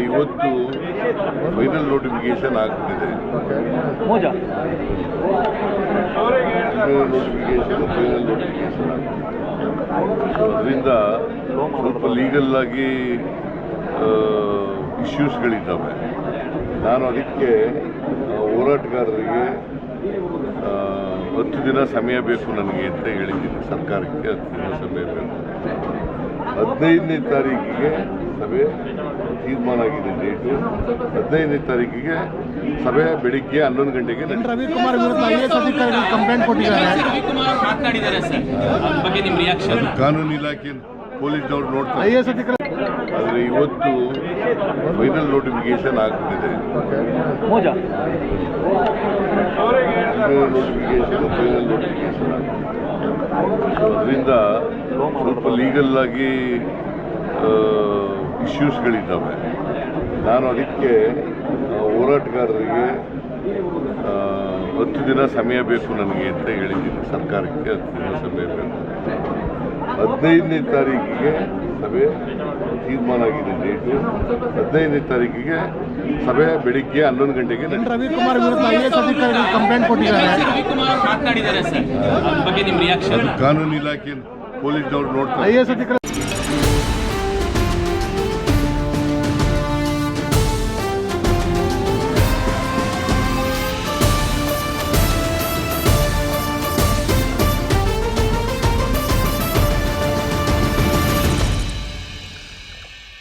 ಇವತ್ತು final notification ಆಗ್ಬಿಟ್ಟಿದೆ. Final notification ಅದರಿಂದ ಸ್ವಲ್ಪ ಲೀಗಲ್ ಆಗಿ ಇಶ್ಯೂಸ್ಗಳಿದ್ದಾವೆ. ನಾನು ಅದಕ್ಕೆ ಹೋರಾಟಗಾರರಿಗೆ 10 ದಿನ ಸಮಯ ಬೇಕು ನನಗೆ ಅಂತ ಹೇಳಿದ್ದೀನಿ. ಸರ್ಕಾರಕ್ಕೆ 10 ದಿನ ಸಮಯ ಬೇಕು. 15ನೇ ತಾರೀಕಿಗೆ ಸಭೆ ತೀರ್ಮಾನ ಆಗಿದೆ. ಡೇಟು 15ನೇ ತಾರೀಕಿಗೆ ಸಭೆ ಬೆಳಿಗ್ಗೆ 11 ಗಂಟೆಗೆ. ರವಿಕುಮಾರ್ ವಿರುದ್ಧ IAS ಅಧಿಕಾರಿಗಳು ಕಂಪ್ಲೇಂಟ್ ಕೊಟ್ಟಿದ್ದಾರೆ. ಕಾನೂನು ಇಲಾಖೆ ಪೊಲೀಸ್ನವ್ರು ನೋಡ್ತಾರೆ. IAS ಅಧಿಕಾರಿ ಆದರೆ ಇವತ್ತು ಫೈನಲ್ ನೋಟಿಫಿಕೇಶನ್ ಆಗ್ಬಿಟ್ಟಿದೆ. ಫೈನಲ್ ನೋಟಿಫಿಕೇಶನ್ ಅದರಿಂದ ಸ್ವಲ್ಪ ಲೀಗಲ್ ಆಗಿ ಇಶ್ಯೂಸ್ಗಳಿದ್ದಾವೆ. ನಾನು ಅದಕ್ಕೆ ಹೋರಾಟಗಾರರಿಗೆ 10 ದಿನ ಸಮಯ ಬೇಕು ನನಗೆ ಅಂತ ಹೇಳಿದ್ದೀನಿ. ಸರ್ಕಾರಕ್ಕೆ 10 ದಿನ ಸಮಯ ಬೇಕು. 15ನೇ ತಾರೀಕಿಗೆ ಸಭೆ ತೀರ್ಮಾನ ಆಗಿದೆ. ಡೇಟು 15ನೇ ತಾರೀಕಿಗೆ ಸಭೆ ಬೆಳಿಗ್ಗೆ 11 ಗಂಟೆಗೆ. ರವಿಕುಮಾರ್ ವಿರುದ್ಧ IAS ಅಧಿಕಾರಿಗಳು ಕಂಪ್ಲೇಂಟ್ ಕೊಟ್ಟಿದ್ದಾರೆ. ಕಾನೂನು ಇಲಾಖೆ ಪೊಲೀಸ್ನವ್ರು ನೋಡ್ತಾರೆ. IAS ಅಧಿಕಾರಿ